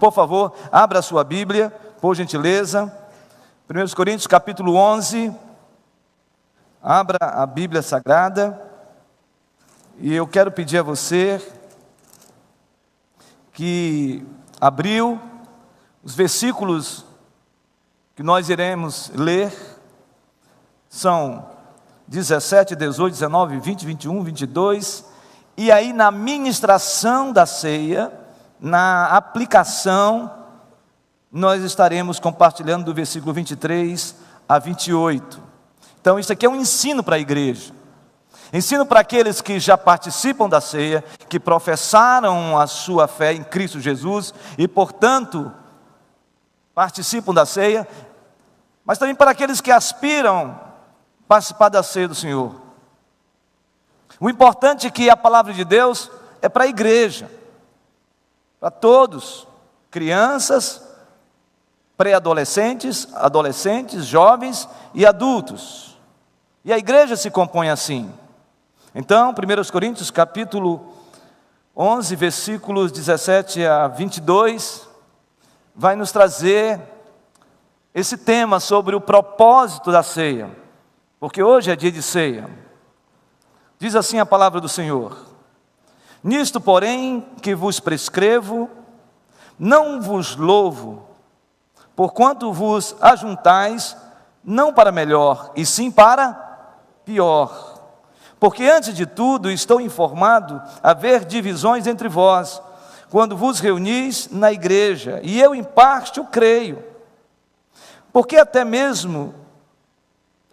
Por favor, abra a sua Bíblia, por gentileza. 1 Coríntios capítulo 11. Abra a Bíblia Sagrada. E eu quero pedir a você que abriu os versículos que nós iremos ler. São 17, 18, 19, 20, 21, 22. E aí na ministração da ceia, na aplicação, nós estaremos compartilhando do versículo 23 a 28. Então isso aqui é um ensino para a igreja. Ensino para aqueles que já participam da ceia, que professaram a sua fé em Cristo Jesus e, portanto, participam da ceia, mas também para aqueles que aspiram a participar da ceia do Senhor. O importante é que a palavra de Deus é para a igreja, para todos, crianças, pré-adolescentes, adolescentes, jovens e adultos. E a igreja se compõe assim. Então, 1 Coríntios capítulo 11, versículos 17 a 22, vai nos trazer esse tema sobre o propósito da ceia, porque hoje é dia de ceia. Diz assim a palavra do Senhor: nisto, porém, que vos prescrevo, não vos louvo, porquanto vos ajuntais, não para melhor, e sim para pior. Porque antes de tudo estou informado haver divisões entre vós, quando vos reunis na igreja, e eu em parte o creio. Porque até mesmo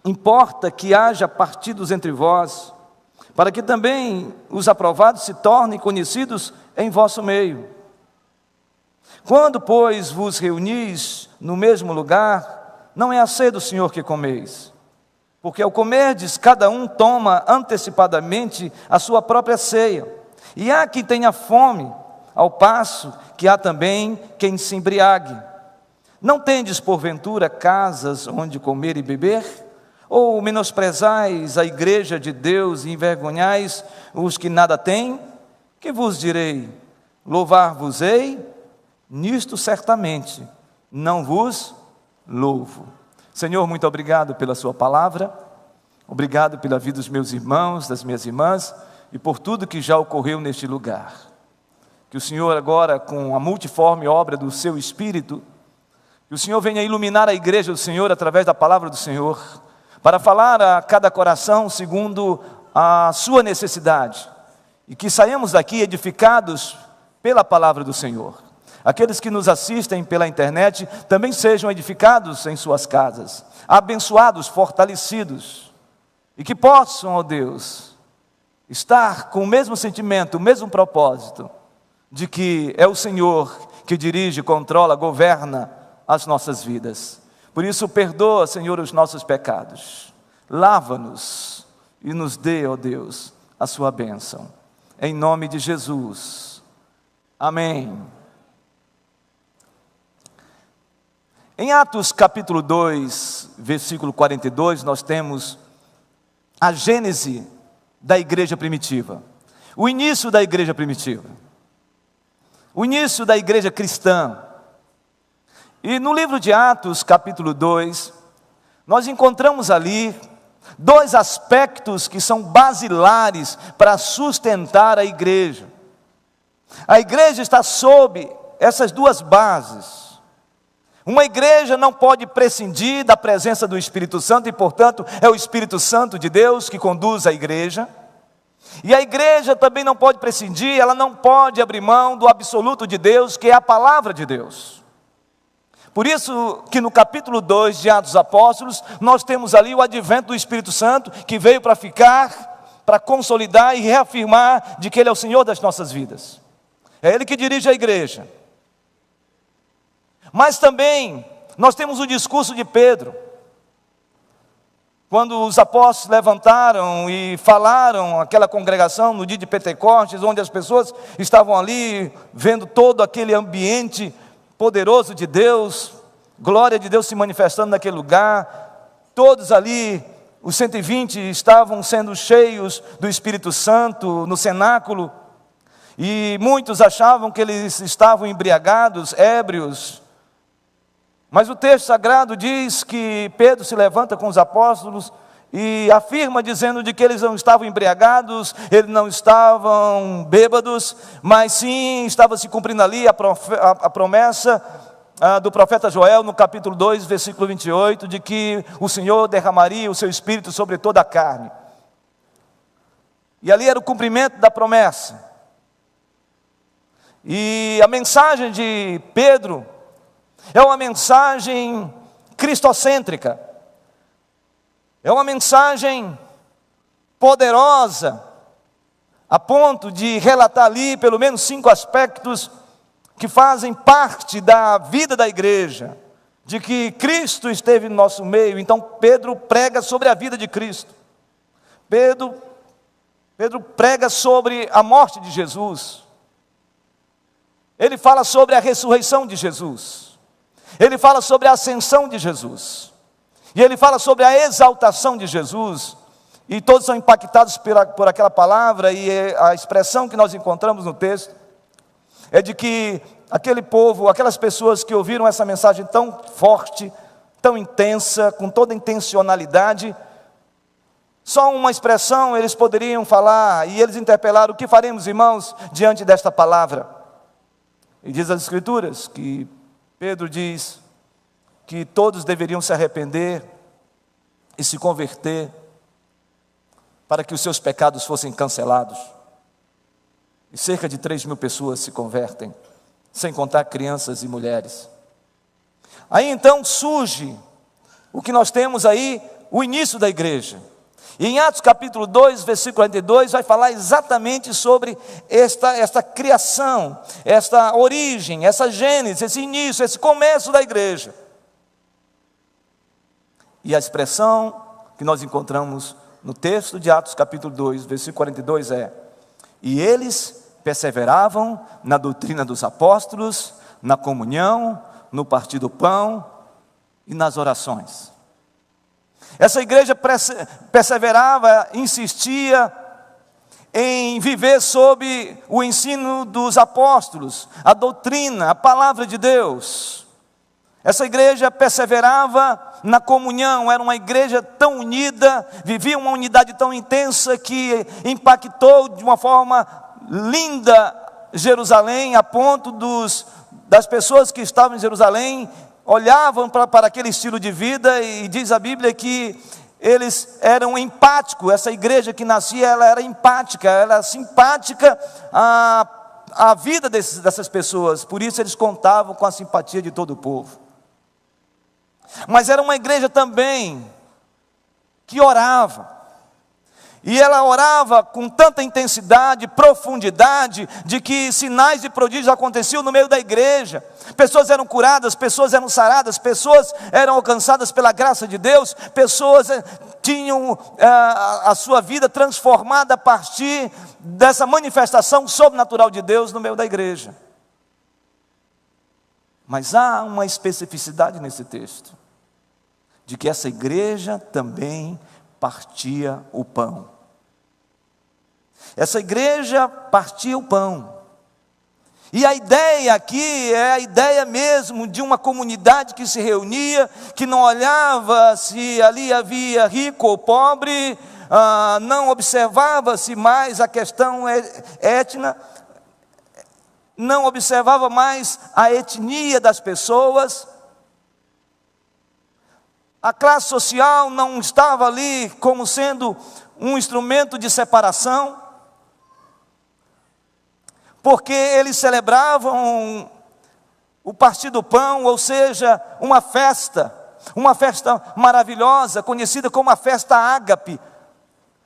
importa que haja partidos entre vós, para que também os aprovados se tornem conhecidos em vosso meio. Quando, pois, vos reunis no mesmo lugar, não é a ceia do Senhor que comeis. Porque ao comerdes, cada um toma antecipadamente a sua própria ceia. E há quem tenha fome, ao passo que há também quem se embriague. Não tendes, porventura, casas onde comer e beber? Ou menosprezais a igreja de Deus e envergonhais os que nada têm? Que vos direi? Louvar-vos-ei? Nisto certamente não vos louvo. Senhor, muito obrigado pela sua palavra, obrigado pela vida dos meus irmãos, das minhas irmãs, e por tudo que já ocorreu neste lugar. Que o Senhor agora, com a multiforme obra do seu Espírito, que o Senhor venha iluminar a igreja do Senhor através da palavra do Senhor, para falar a cada coração segundo a sua necessidade, e que saiamos daqui edificados pela palavra do Senhor. Aqueles que nos assistem pela internet também sejam edificados em suas casas, abençoados, fortalecidos, e que possam, ó Deus, estar com o mesmo sentimento, o mesmo propósito, de que é o Senhor que dirige, controla, governa as nossas vidas. Por isso, perdoa, Senhor, os nossos pecados, lava-nos e nos dê, ó Deus, a sua bênção. Em nome de Jesus. Amém. Em Atos capítulo 2, versículo 42, nós temos a gênese da igreja primitiva, o início da igreja primitiva, o início da igreja cristã. E no livro de Atos capítulo 2, nós encontramos ali dois aspectos que são basilares para sustentar a igreja. A igreja está sob essas duas bases. Uma igreja não pode prescindir da presença do Espírito Santo e, portanto, é o Espírito Santo de Deus que conduz a igreja. E a igreja também não pode prescindir, ela não pode abrir mão do absoluto de Deus, que é a palavra de Deus. Por isso que no capítulo 2 de Atos dos Apóstolos, nós temos ali o advento do Espírito Santo, que veio para ficar, para consolidar e reafirmar de que Ele é o Senhor das nossas vidas. É Ele que dirige a igreja. Mas também nós temos o discurso de Pedro, quando os apóstolos levantaram e falaram àquela congregação no dia de Pentecostes, onde as pessoas estavam ali vendo todo aquele ambiente poderoso de Deus, glória de Deus se manifestando naquele lugar, todos ali, os 120 estavam sendo cheios do Espírito Santo no cenáculo. e muitos achavam que eles estavam embriagados, ébrios. Mas o texto sagrado diz que Pedro se levanta com os apóstolos e afirma dizendo de que eles não estavam embriagados, eles não estavam bêbados, mas sim estava se cumprindo ali a promessa do profeta Joel no capítulo 2, versículo 28, de que o Senhor derramaria o seu Espírito sobre toda a carne. E ali era o cumprimento da promessa. E a mensagem de Pedro é uma mensagem cristocêntrica. É uma mensagem poderosa, a ponto de relatar ali pelo menos 5 aspectos que fazem parte da vida da igreja, de que Cristo esteve no nosso meio. Então Pedro prega sobre a vida de Cristo. Pedro prega sobre a morte de Jesus. Ele fala sobre a ressurreição de Jesus. Ele fala sobre a ascensão de Jesus. E ele fala sobre a exaltação de Jesus. E todos são impactados por aquela palavra. E a expressão que nós encontramos no texto é de que aquele povo, aquelas pessoas que ouviram essa mensagem tão forte, tão intensa, com toda intencionalidade, só uma expressão eles poderiam falar, e eles interpelaram: o que faremos, irmãos, diante desta palavra? E diz as Escrituras que Pedro diz que todos deveriam se arrepender e se converter para que os seus pecados fossem cancelados. E cerca de 3.000 pessoas se convertem, sem contar crianças e mulheres. Aí então surge o que nós temos aí, o início da igreja. E em Atos capítulo 2, versículo 42, vai falar exatamente sobre esta criação, esta origem, essa gênese, esse início, esse começo da igreja. E a expressão que nós encontramos no texto de Atos capítulo 2, versículo 42 é: e eles perseveravam na doutrina dos apóstolos, na comunhão, no partir do pão e nas orações. Essa igreja perseverava, insistia em viver sob o ensino dos apóstolos, a doutrina, a palavra de Deus. Essa igreja perseverava na comunhão, era uma igreja tão unida, vivia uma unidade tão intensa que impactou de uma forma linda Jerusalém, a ponto das pessoas que estavam em Jerusalém olhavam para aquele estilo de vida, e diz a Bíblia que eles eram empáticos. Essa igreja que nascia, ela era empática, ela era simpática à vida dessas pessoas, por isso eles contavam com a simpatia de todo o povo. Mas era uma igreja também que orava, e ela orava com tanta intensidade, profundidade, de que sinais e prodígios aconteciam no meio da igreja. Pessoas eram curadas, pessoas eram saradas, pessoas eram alcançadas pela graça de Deus, pessoas tinham a sua vida transformada a partir dessa manifestação sobrenatural de Deus no meio da igreja. Mas há uma especificidade nesse texto, de que essa igreja também partia o pão. Essa igreja partia o pão. E a ideia aqui é a ideia mesmo de uma comunidade que se reunia, que não olhava se ali havia rico ou pobre, não observava-se mais a questão étnica, não observava mais a etnia das pessoas. A classe social não estava ali como sendo um instrumento de separação, porque eles celebravam o partir do pão, ou seja, uma festa maravilhosa, conhecida como a festa ágape,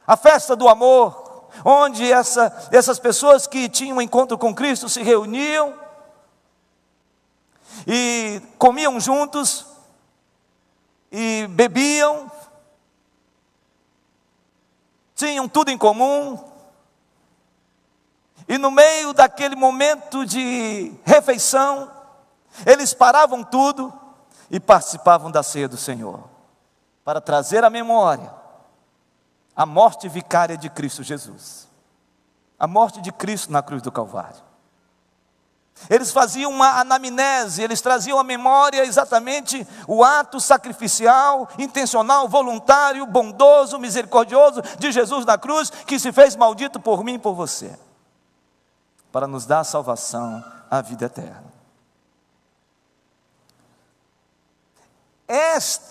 a festa do amor, onde essas pessoas que tinham um encontro com Cristo se reuniam e comiam juntos, e bebiam, tinham tudo em comum, e no meio daquele momento de refeição, eles paravam tudo e participavam da ceia do Senhor, para trazer à memória a morte vicária de Cristo Jesus. a morte de Cristo na cruz do Calvário. Eles faziam uma anamnese, eles traziam à memória exatamente o ato sacrificial, intencional, voluntário, bondoso, misericordioso de Jesus na cruz, que se fez maldito por mim e por você, para nos dar a salvação, a vida eterna.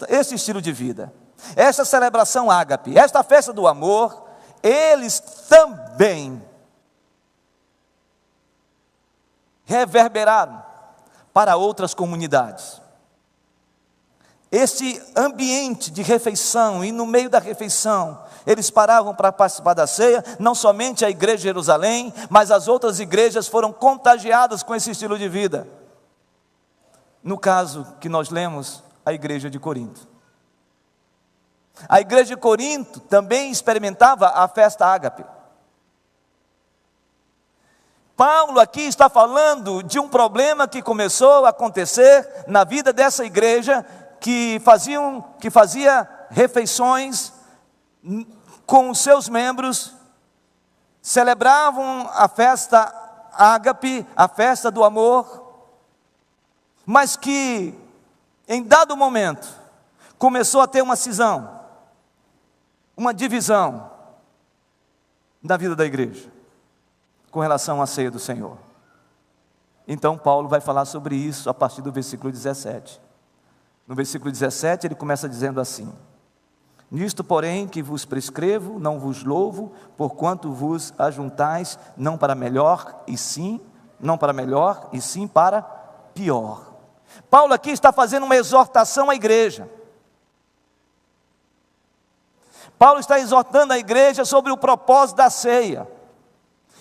Este estilo de vida, esta celebração ágape, esta festa do amor, eles também reverberaram para outras comunidades. Este ambiente de refeição, e no meio da refeição, eles paravam para participar da ceia. Não somente a igreja de Jerusalém, mas as outras igrejas foram contagiadas com esse estilo de vida. No caso que nós lemos, a igreja de Corinto. A igreja de Corinto também experimentava a festa ágape. Paulo aqui está falando de um problema que começou a acontecer na vida dessa igreja, que fazia refeições com os seus membros, celebravam a festa ágape, a festa do amor, mas que em dado momento começou a ter uma cisão, uma divisão na vida da igreja com relação à ceia do Senhor. Então Paulo vai falar sobre isso a partir do versículo 17. No versículo 17 ele começa dizendo assim: nisto, porém, que vos prescrevo, não vos louvo, porquanto vos ajuntais não para melhor, e sim para pior. Paulo aqui está fazendo uma exortação à igreja. Paulo está exortando a igreja sobre o propósito da ceia.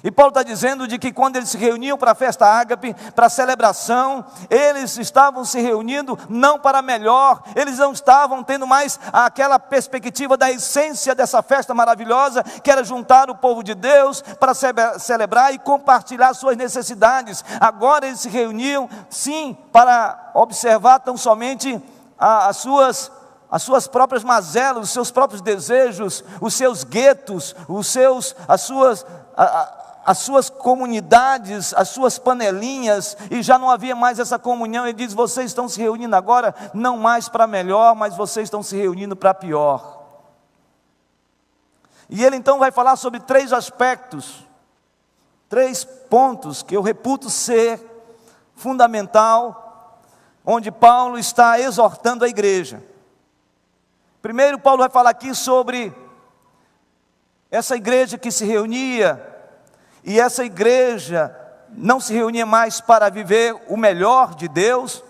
E Paulo está dizendo de que quando eles se reuniam para a festa ágape, para a celebração, eles estavam se reunindo não para melhor, eles não estavam tendo mais aquela perspectiva da essência dessa festa maravilhosa, que era juntar o povo de Deus para celebrar e compartilhar suas necessidades. Agora eles se reuniam, sim, para observar tão somente as suas próprias mazelas, os seus próprios desejos, os seus guetos, as suas comunidades, as suas panelinhas, e já não havia mais essa comunhão. Ele diz: vocês estão se reunindo agora não mais para melhor, mas vocês estão se reunindo para pior. E ele então vai falar sobre 3 aspectos, 3 pontos que eu reputo ser fundamental, onde Paulo está exortando a igreja. Primeiro, Paulo vai falar aqui sobre essa igreja que se reunia, e essa igreja não se reunia mais para viver o melhor de Deus,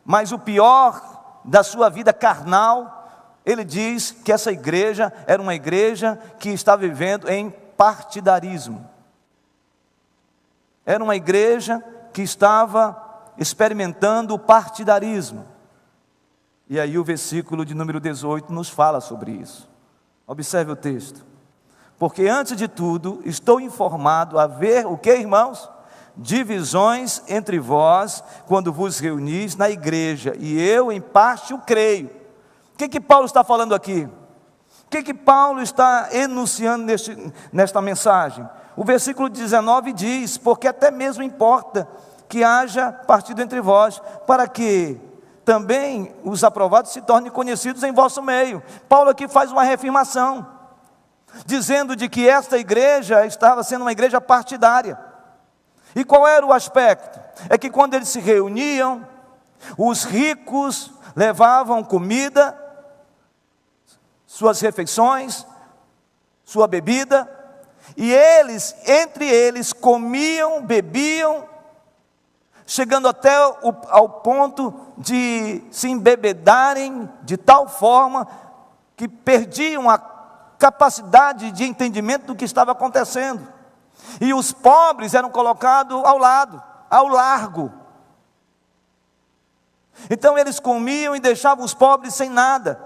mas o pior da sua vida carnal. Ele diz que essa igreja era uma igreja que estava vivendo em partidarismo. Era uma igreja que estava experimentando o partidarismo. E aí o versículo de número 18 nos fala sobre isso. Observe o texto. Porque antes de tudo, estou informado a ver o que, irmãos? Divisões entre vós, quando vos reunis na igreja, e eu em parte o creio. O que Paulo está falando aqui? O que Paulo está enunciando nesta mensagem? O versículo 19 diz: porque até mesmo importa que haja partido entre vós, para que também os aprovados se tornem conhecidos em vosso meio. Paulo aqui faz uma reafirmação, dizendo de que esta igreja estava sendo uma igreja partidária. E qual era o aspecto? É que quando eles se reuniam, os ricos levavam comida, suas refeições, sua bebida, e eles, entre eles, comiam, bebiam, chegando até ao ponto de se embebedarem de tal forma que perdiam a capacidade de entendimento do que estava acontecendo. E os pobres eram colocados ao lado, ao largo. Então eles comiam e deixavam os pobres sem nada.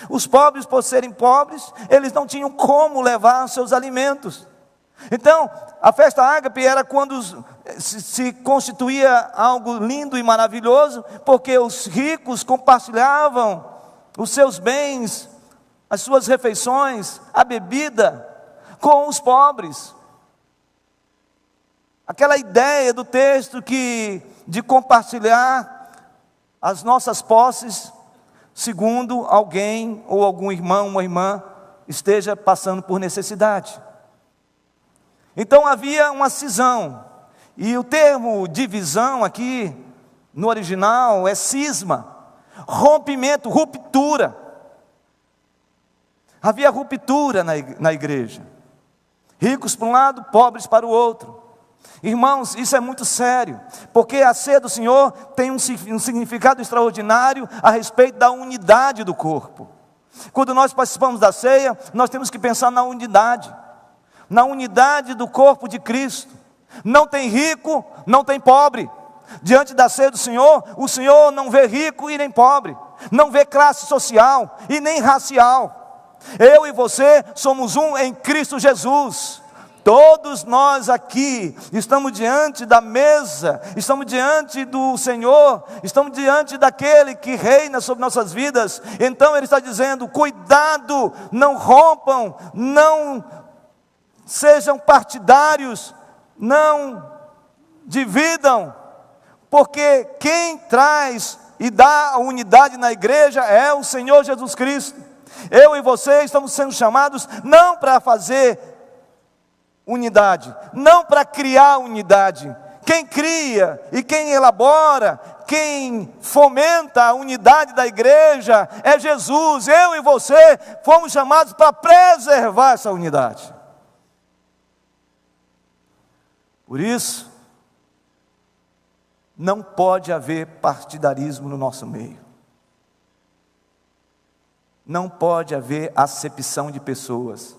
Os pobres, por serem pobres, eles não tinham como levar seus alimentos. Então, a festa ágape era quando se constituía algo lindo e maravilhoso, porque os ricos compartilhavam os seus bens, as suas refeições, a bebida, com os pobres. Aquela ideia do texto de compartilhar as nossas posses segundo alguém ou algum irmão, uma irmã esteja passando por necessidade. Então havia uma cisão, e o termo divisão aqui no original é cisma, rompimento, ruptura. Havia ruptura na igreja, ricos para um lado, pobres para o outro. Irmãos, isso é muito sério, porque a ceia do Senhor tem um significado extraordinário a respeito da unidade do corpo. Quando nós participamos da ceia, nós temos que pensar na unidade do corpo de Cristo. Não tem rico, não tem pobre. Diante da ceia do Senhor, o Senhor não vê rico e nem pobre, não vê classe social e nem racial. Eu e você somos um em Cristo Jesus. Todos nós aqui estamos diante da mesa, estamos diante do Senhor, estamos diante daquele que reina sobre nossas vidas. Então Ele está dizendo: cuidado, não rompam, não sejam partidários, não dividam, porque quem traz e dá a unidade na igreja é o Senhor Jesus Cristo. Eu e você estamos sendo chamados não para fazer unidade, não para criar unidade. Quem cria e quem elabora, quem fomenta a unidade da igreja é Jesus. Eu e você fomos chamados para preservar essa unidade. Por isso, não pode haver partidarismo no nosso meio. Não pode haver acepção de pessoas.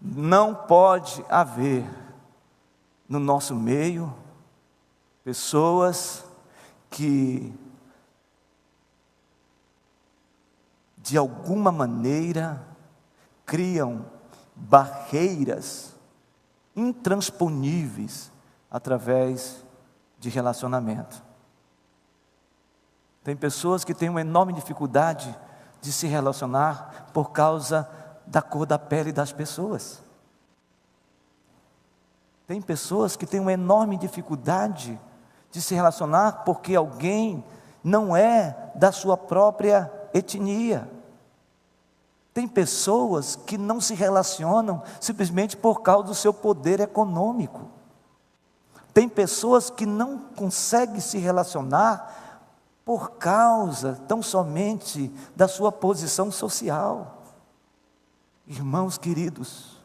Não pode haver no nosso meio pessoas que, de alguma maneira, criam barreiras intransponíveis através de relacionamento. Tem pessoas que têm uma enorme dificuldade de se relacionar por causa da cor da pele das pessoas. Tem pessoas que têm uma enorme dificuldade de se relacionar porque alguém não é da sua própria etnia. Tem pessoas que não se relacionam simplesmente por causa do seu poder econômico. Tem pessoas que não conseguem se relacionar por causa tão somente da sua posição social. Irmãos queridos,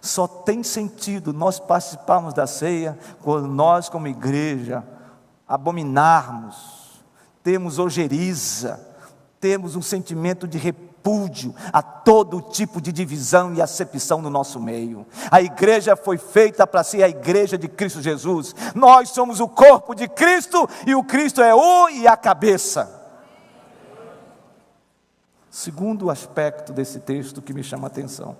só tem sentido nós participarmos da ceia quando nós, como igreja, abominarmos, temos ojeriza, temos um sentimento de repúdio a todo tipo de divisão e acepção no nosso meio. A igreja foi feita para ser a igreja de Cristo Jesus. Nós somos o corpo de Cristo e o Cristo é o e a cabeça. Segundo aspecto desse texto que me chama a atenção: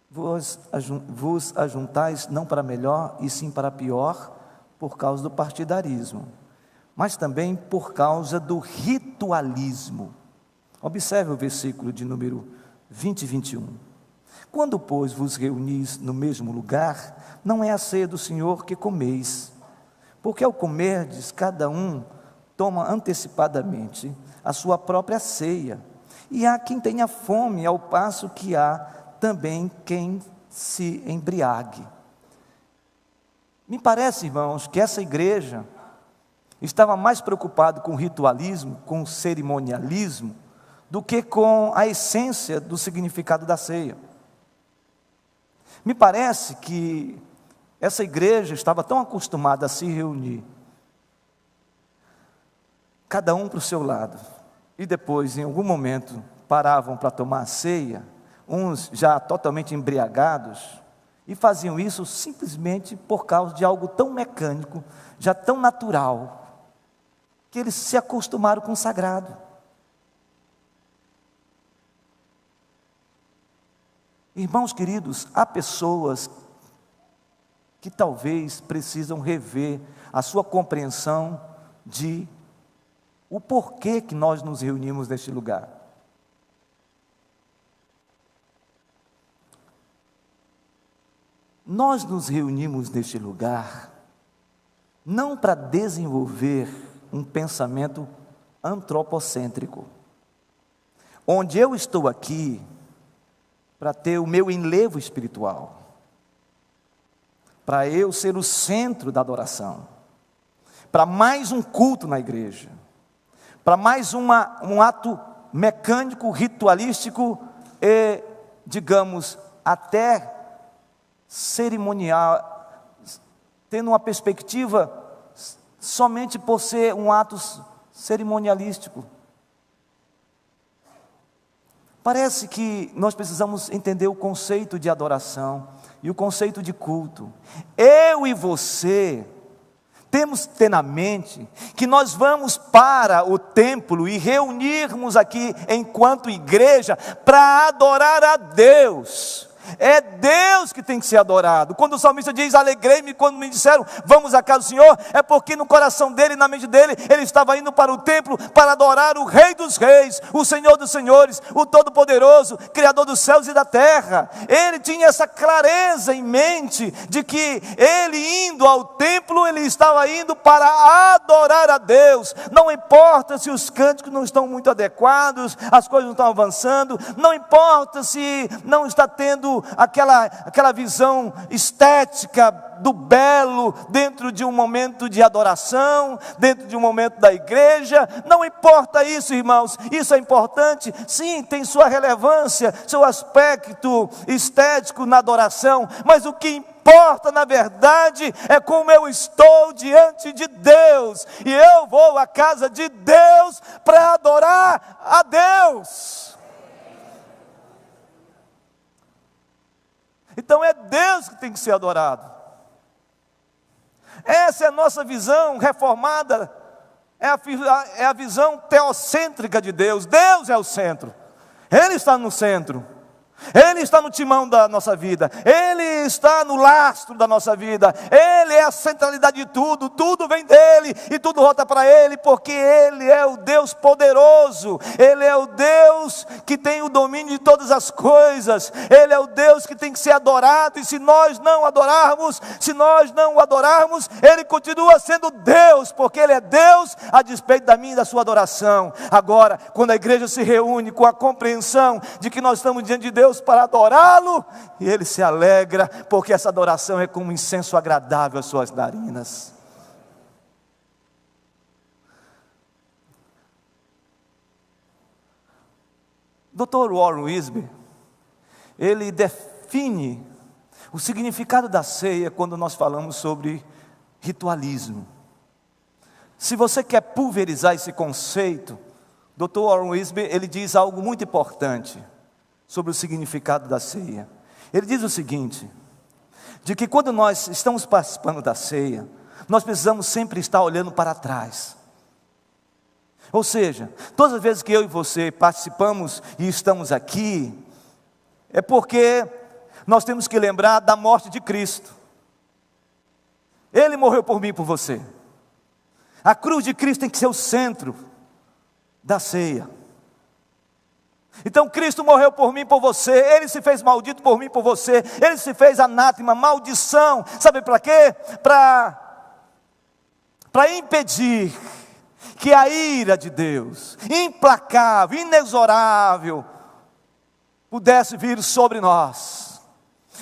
vos ajuntais não para melhor, e sim para pior, por causa do partidarismo, mas também por causa do ritualismo. Observe o versículo de número 20 e 21. Quando, pois, vos reunis no mesmo lugar, não é a ceia do Senhor que comeis, porque ao comerdes, cada um toma antecipadamente a sua própria ceia, e há quem tenha fome, ao passo que há também quem se embriague. Me parece, irmãos, que essa igreja estava mais preocupada com o ritualismo, com o cerimonialismo, do que com a essência do significado da ceia. Me parece que essa igreja estava tão acostumada a se reunir, cada um para o seu lado, e depois, em algum momento, paravam para tomar a ceia, uns já totalmente embriagados, e faziam isso simplesmente por causa de algo tão mecânico, já tão natural, que eles se acostumaram com o sagrado. Irmãos queridos, há pessoas que talvez precisam rever a sua compreensão de o porquê que nós nos reunimos neste lugar. nós nos reunimos neste lugar não para desenvolver um pensamento antropocêntrico, onde eu estou aqui para ter o meu enlevo espiritual, para eu ser o centro da adoração, para mais um culto na igreja, para mais um ato mecânico, ritualístico e, digamos, até cerimonial, tendo uma perspectiva somente por ser um ato cerimonialístico. Parece que nós precisamos entender o conceito de adoração e o conceito de culto. Eu e você temos que ter na mente que nós vamos para o templo e reunirmos aqui enquanto igreja para adorar a Deus. É Deus que tem que ser adorado. Quando o salmista diz, alegrei-me quando me disseram, vamos à casa do Senhor, é porque no coração dele, na mente dele, ele estava indo para o templo para adorar o Rei dos Reis, o Senhor dos Senhores, o Todo-Poderoso, Criador dos céus e da terra. Ele tinha essa clareza em mente, de que ele indo ao templo, ele estava indo para adorar a Deus. Não importa se os cânticos não estão muito adequados, as coisas não estão avançando, não importa se não está tendo aquela visão estética do belo dentro de um momento de adoração, dentro de um momento da igreja. Não importa isso, irmãos, isso é importante, sim, tem sua relevância, seu aspecto estético na adoração, mas o que importa na verdade é como eu estou diante de Deus, e eu vou à casa de Deus para adorar a Deus. Então é Deus que tem que ser adorado. Essa é a nossa visão reformada, é a visão teocêntrica de Deus. Deus é o centro, Ele está no centro, Ele está no timão da nossa vida, Ele está no lastro da nossa vida, Ele é a centralidade de tudo, tudo vem dEle e tudo volta para Ele, porque Ele é o Deus poderoso, Ele é o Deus que tem o domínio de todas as coisas, Ele é o Deus que tem que ser adorado, e se nós não adorarmos, Ele continua sendo Deus, porque Ele é Deus a despeito da minha e da sua adoração. Agora, quando a igreja se reúne com a compreensão de que nós estamos diante de Deus para adorá-lo, e Ele se alegra, porque essa adoração é como um incenso agradável às suas narinas. Dr. Warren Wiersbe, ele define o significado da ceia quando nós falamos sobre ritualismo. Se você quer pulverizar esse conceito, Dr. Warren Wiersbe, ele diz algo muito importante sobre o significado da ceia. Ele diz o seguinte, de que quando nós estamos participando da ceia, nós precisamos sempre estar olhando para trás. Ou seja, todas as vezes que eu e você participamos e estamos aqui, é porque nós temos que lembrar da morte de Cristo. Ele morreu por mim e por você. A cruz de Cristo tem que ser o centro da ceia. Então Cristo morreu por mim e por você, Ele se fez maldito por mim e por você, Ele se fez anátema, maldição, sabe para quê? Para impedir que a ira de Deus, implacável, inexorável, pudesse vir sobre nós.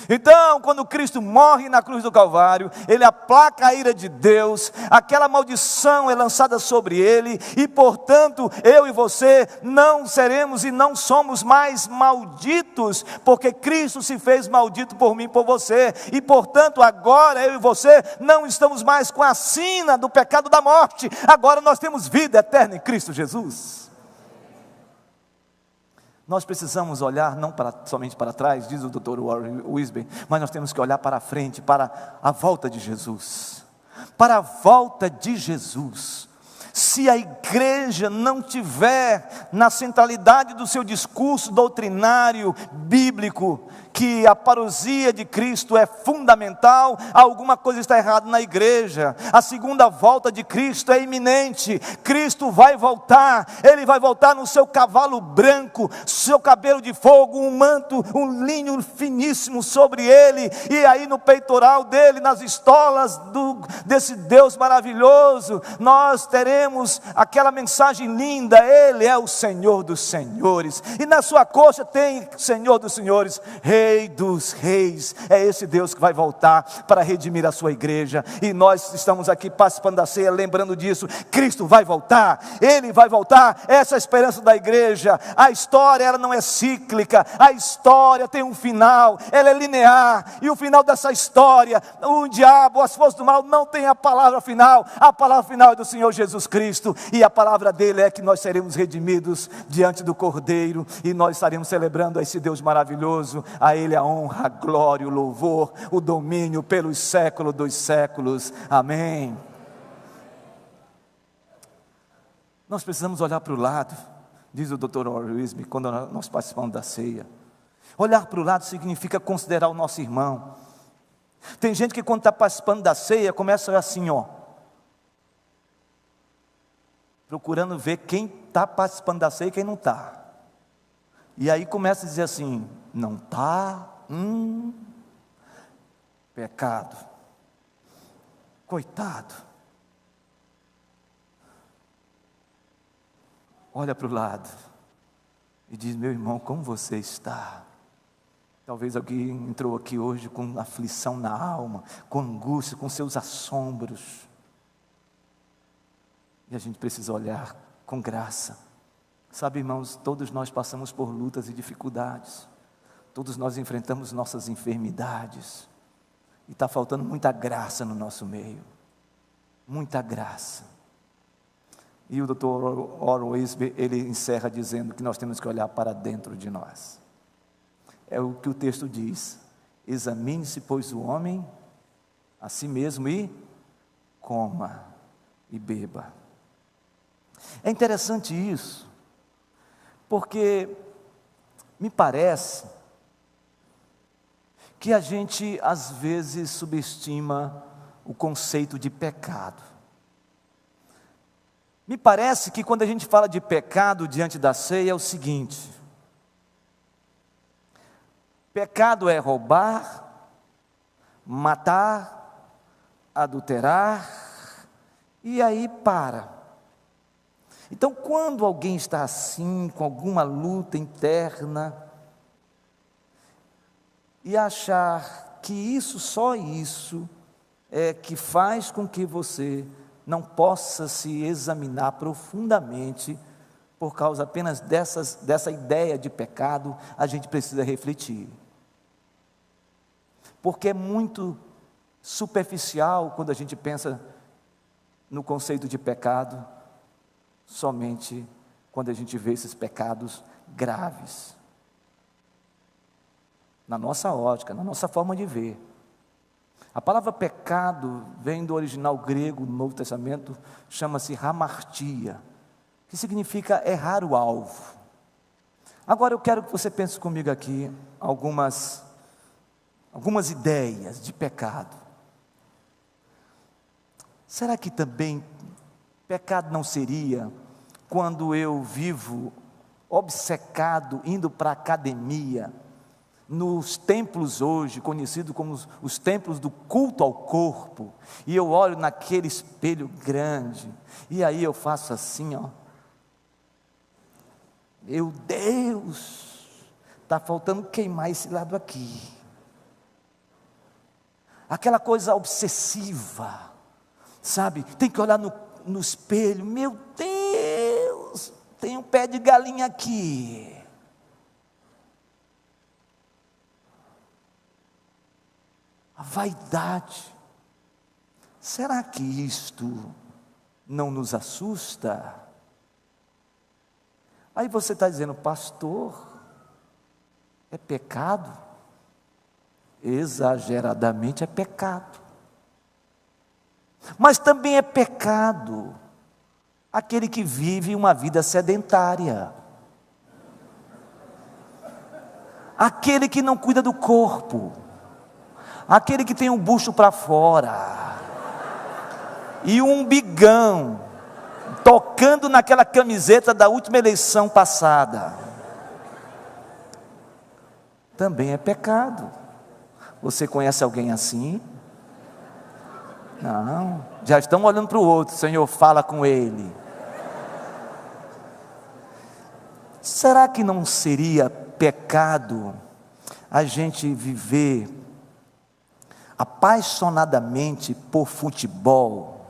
Então, quando Cristo morre na cruz do Calvário, Ele aplaca a ira de Deus, aquela maldição é lançada sobre Ele, e portanto, eu e você não seremos e não somos mais malditos, porque Cristo se fez maldito por mim e por você, e portanto, agora eu e você não estamos mais com a sina do pecado da morte, agora nós temos vida eterna em Cristo Jesus. Nós precisamos olhar não somente para trás, diz o Dr. Warren Wiersbe, mas nós temos que olhar para a frente, para a volta de Jesus. Para a volta de Jesus. se a igreja não tiver na centralidade do seu discurso doutrinário, bíblico, que a parousia de Cristo é fundamental, alguma coisa está errada na igreja. A segunda volta de Cristo é iminente. Cristo vai voltar, Ele vai voltar no seu cavalo branco, seu cabelo de fogo, um manto, um linho finíssimo sobre Ele, e aí no peitoral dele, nas estolas desse Deus maravilhoso, nós teremos aquela mensagem linda: Ele é o Senhor dos senhores, e na sua coxa tem Senhor dos senhores, Rei dos reis. É esse Deus que vai voltar para redimir a sua igreja, e nós estamos aqui participando da ceia, lembrando disso. Cristo vai voltar, Ele vai voltar. Essa é a esperança da igreja. A história, ela não é cíclica, a história tem um final, ela é linear, e o final dessa história, o diabo, as forças do mal não tem a palavra final. A palavra final é do Senhor Jesus Cristo, e a palavra dele é que nós seremos redimidos diante do Cordeiro, e nós estaremos celebrando a esse Deus maravilhoso. A Ele a honra, a glória, o louvor, o domínio pelos séculos dos séculos. Amém. Nós precisamos olhar para o lado, diz o Dr. Warren Wiersbe, quando nós participamos da ceia. Olhar para o lado significa considerar o nosso irmão. Tem gente que quando está participando da ceia, começa assim, procurando ver quem está participando da ceia e quem não está. E aí começa a dizer assim: não está, pecado, coitado. Olha para o lado e diz: meu irmão, como você está? Talvez alguém entrou aqui hoje com aflição na alma, com angústia, com seus assombros, e a gente precisa olhar com graça. Sabe, irmãos, todos nós passamos por lutas e dificuldades, todos nós enfrentamos nossas enfermidades, e está faltando muita graça no nosso meio, muita graça. E o Dr. Warren Wiersbe, ele encerra dizendo que nós temos que olhar para dentro de nós. É o que o texto diz: examine-se, pois, o homem a si mesmo, e coma e beba. É interessante isso, porque me parece que a gente às vezes subestima o conceito de pecado. Me parece que quando a gente fala de pecado diante da ceia é o seguinte: pecado é roubar, matar, adulterar, e aí para. Então, quando alguém está assim, com alguma luta interna, e achar que isso, só isso, é que faz com que você não possa se examinar profundamente, por causa apenas dessa ideia de pecado, a gente precisa refletir. Porque é muito superficial quando a gente pensa no conceito de pecado, somente quando a gente vê esses pecados graves. Na nossa ótica, na nossa forma de ver. A palavra pecado vem do original grego, no Novo Testamento, chama-se hamartia, que significa errar o alvo. Agora eu quero que você pense comigo aqui algumas ideias de pecado. Será que também pecado não seria quando eu vivo obcecado, indo para a academia, nos templos hoje, conhecidos como os templos do culto ao corpo, e eu olho naquele espelho grande, e aí eu faço assim, meu Deus, está faltando queimar esse lado aqui. Aquela coisa obsessiva, sabe? Tem que olhar no espelho, meu Deus, tem um pé de galinha aqui. A vaidade. Será que isto não nos assusta? Aí você está dizendo: pastor, é pecado? Exageradamente é pecado. Mas também é pecado Aquele que vive uma vida sedentária. Aquele que não cuida do corpo. Aquele que tem o bucho para fora. E um umbigão. Tocando naquela camiseta da última eleição passada. Também é pecado. Você conhece alguém assim? Não. Já estão olhando para o outro. Senhor, fala com ele. Será que não seria pecado a gente viver apaixonadamente por futebol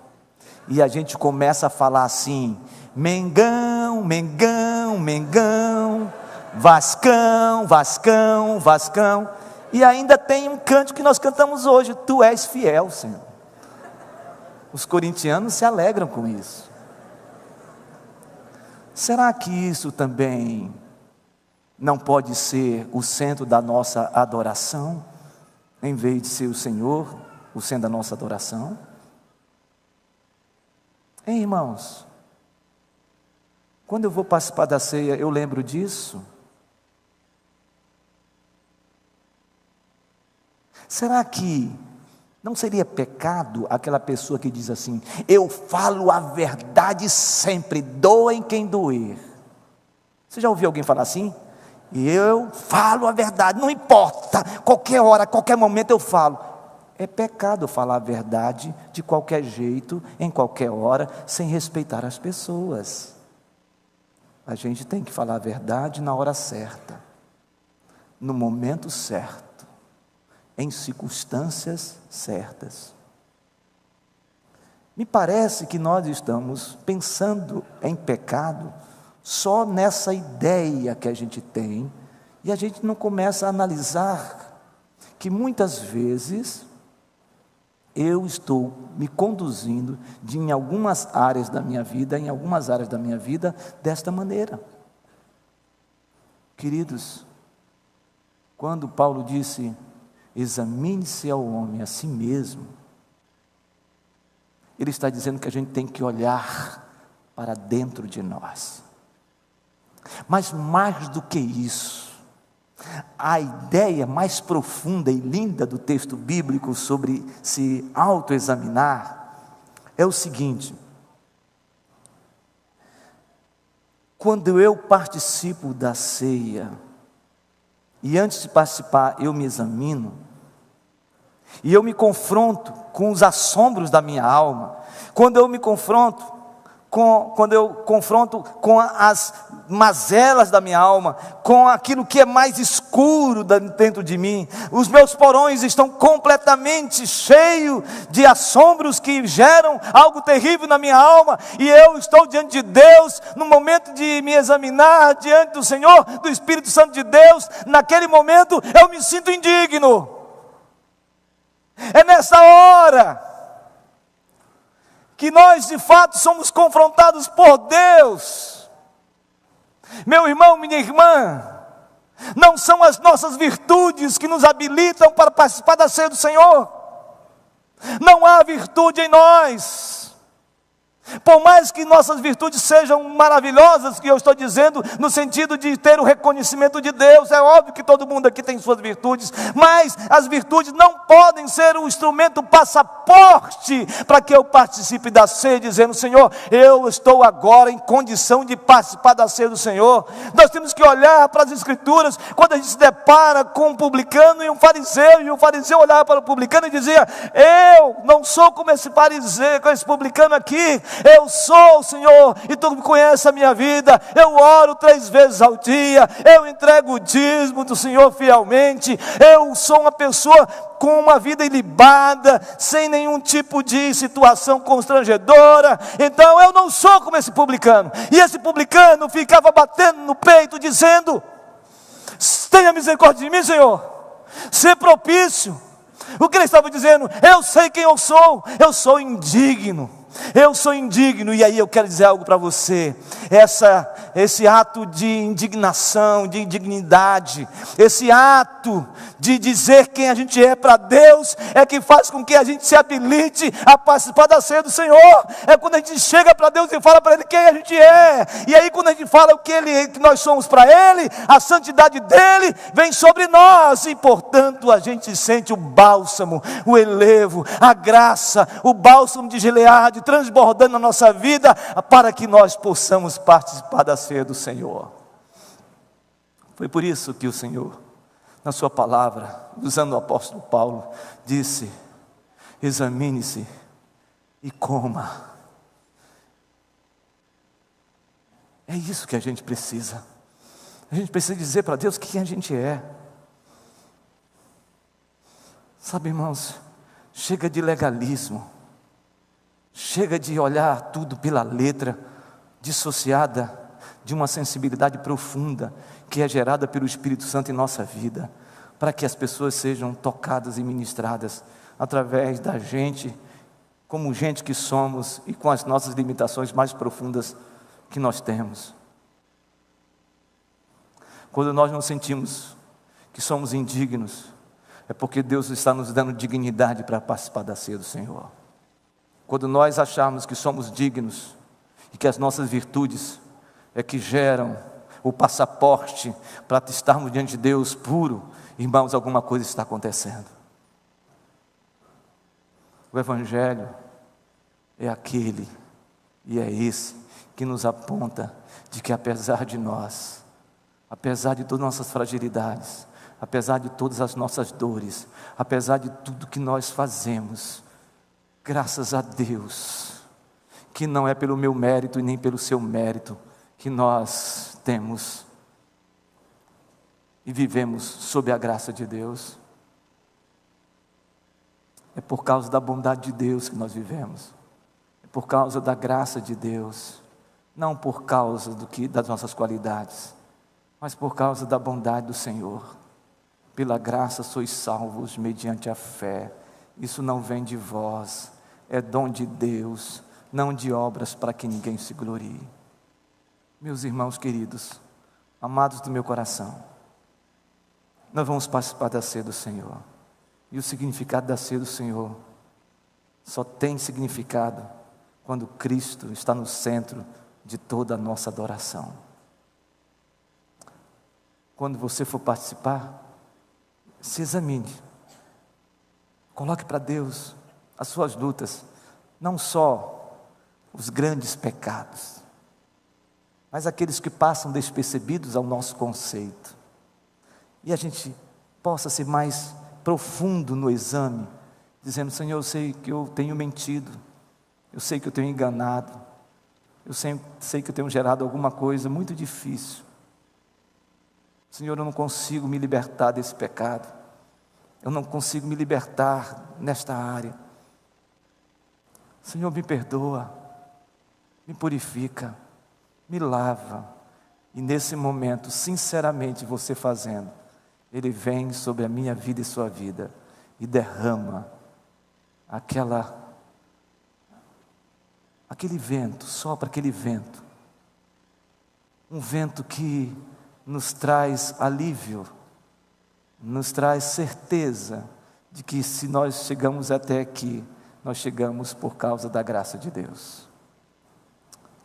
e a gente começa a falar assim: Mengão, Mengão, Mengão, Vascão, Vascão, Vascão, e ainda tem um canto que nós cantamos hoje: Tu és fiel, Senhor. Os corintianos se alegram com isso. Será que isso também não pode ser o centro da nossa adoração, em vez de ser o Senhor o centro da nossa adoração? Hein, irmãos? Quando eu vou participar da ceia, eu lembro disso? Será que não seria pecado aquela pessoa que diz assim: eu falo a verdade sempre, doem quem doer? Você já ouviu alguém falar assim? Eu falo a verdade, não importa, qualquer hora, qualquer momento eu falo. É pecado falar a verdade de qualquer jeito, em qualquer hora, sem respeitar as pessoas. A gente tem que falar a verdade na hora certa, no momento certo, em circunstâncias certas. Me parece que nós estamos pensando em pecado só nessa ideia que a gente tem, e a gente não começa a analisar que muitas vezes eu estou me conduzindo em algumas áreas da minha vida, desta maneira. Queridos, quando Paulo disse: examine-se ao homem a si mesmo, ele está dizendo que a gente tem que olhar para dentro de nós. Mas mais do que isso, a ideia mais profunda e linda do texto bíblico sobre se autoexaminar é o seguinte: quando eu participo da ceia, e antes de participar eu me examino, e eu me confronto com os assombros da minha alma, quando eu confronto com as mazelas da minha alma, com aquilo que é mais escuro dentro de mim, os meus porões estão completamente cheios de assombros que geram algo terrível na minha alma, e eu estou diante de Deus, no momento de me examinar diante do Senhor, do Espírito Santo de Deus, naquele momento eu me sinto indigno. É nessa hora que nós de fato somos confrontados por Deus. Meu irmão, minha irmã, não são as nossas virtudes que nos habilitam para participar da ceia do Senhor. Não há virtude em nós. Por mais que nossas virtudes sejam maravilhosas, que eu estou dizendo no sentido de ter o reconhecimento de Deus, é óbvio que todo mundo aqui tem suas virtudes, mas as virtudes não podem ser um instrumento passaporte para que eu participe da ceia, dizendo: Senhor, eu estou agora em condição de participar da ceia do Senhor. Nós temos que olhar para as Escrituras, quando a gente se depara com um publicano e um fariseu olhava para o publicano e dizia: eu não sou como esse fariseu, como esse publicano aqui. Eu sou, Senhor, e Tu conheces a minha vida. Eu oro 3 vezes ao dia, eu entrego o dízimo do Senhor fielmente. Eu sou uma pessoa com uma vida ilibada, sem nenhum tipo de situação constrangedora. Então eu não sou como esse publicano. E esse publicano ficava batendo no peito, dizendo: tenha misericórdia de mim, Senhor, ser propício. O que ele estava dizendo? Eu sei quem eu sou indigno. Eu sou indigno. E aí eu quero dizer algo para você. Esse ato de indignação, de indignidade, esse ato de dizer quem a gente é para Deus, é que faz com que a gente se habilite a participar da ceia do Senhor. É quando a gente chega para Deus e fala para Ele quem a gente é. E aí quando a gente fala o que nós somos para Ele, a santidade dEle vem sobre nós. E portanto a gente sente o bálsamo, o elevo, a graça, o bálsamo de Gileade transbordando na nossa vida, para que nós possamos participar da ceia do Senhor. Foi por isso que o Senhor, na sua palavra, usando o apóstolo Paulo, disse: examine-se e coma. É isso que a gente precisa. A gente precisa dizer para Deus quem a gente é. Sabe, irmãos, chega de legalismo, chega de olhar tudo pela letra, dissociada de uma sensibilidade profunda que é gerada pelo Espírito Santo em nossa vida, para que as pessoas sejam tocadas e ministradas através da gente, como gente que somos e com as nossas limitações mais profundas que nós temos. Quando nós não sentimos que somos indignos, é porque Deus está nos dando dignidade para participar da ceia do Senhor. Quando nós acharmos que somos dignos e que as nossas virtudes é que geram o passaporte para estarmos diante de Deus puro, irmãos, alguma coisa está acontecendo. O Evangelho é aquele e é esse que nos aponta de que apesar de nós, apesar de todas as nossas fragilidades, apesar de todas as nossas dores, apesar de tudo que nós fazemos, graças a Deus, que não é pelo meu mérito e nem pelo seu mérito que nós temos e vivemos sob a graça de Deus. É por causa da bondade de Deus que nós vivemos, é por causa da graça de Deus, não por causa das nossas qualidades, mas por causa da bondade do Senhor. Pela graça sois salvos mediante a fé. Isso não vem de vós, é dom de Deus, não de obras para que ninguém se glorie. Meus irmãos queridos, amados do meu coração, nós vamos participar da ceia do Senhor. E o significado da ceia do Senhor só tem significado quando Cristo está no centro de toda a nossa adoração. Quando você for participar, se examine, coloque para Deus as suas lutas, não só os grandes pecados, mas aqueles que passam despercebidos ao nosso conceito, e a gente possa ser mais profundo no exame, dizendo: Senhor, eu sei que eu tenho mentido, eu sei que eu tenho enganado, eu sei que eu tenho gerado alguma coisa muito difícil. Senhor, eu não consigo me libertar desse pecado, eu não consigo me libertar nesta área. Senhor, me perdoa, me purifica, me lava. E nesse momento, sinceramente, você fazendo, Ele vem sobre a minha vida e sua vida e derrama aquele vento, sopra aquele vento, um vento que nos traz alívio, nos traz certeza de que se nós chegamos até aqui, nós chegamos por causa da graça de Deus.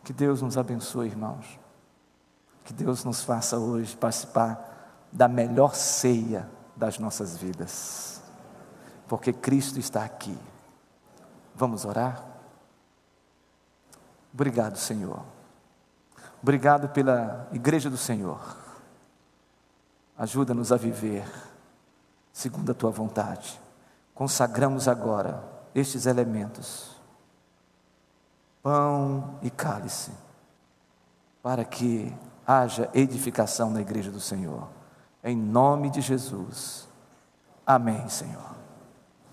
Que Deus nos abençoe, irmãos. Que Deus nos faça hoje participar da melhor ceia das nossas vidas, porque Cristo está aqui. Vamos orar? Obrigado, Senhor. Obrigado pela igreja do Senhor. Ajuda-nos a viver segundo a Tua vontade. Consagramos agora estes elementos, pão e cálice, para que haja edificação na igreja do Senhor. Em nome de Jesus. Amém, Senhor.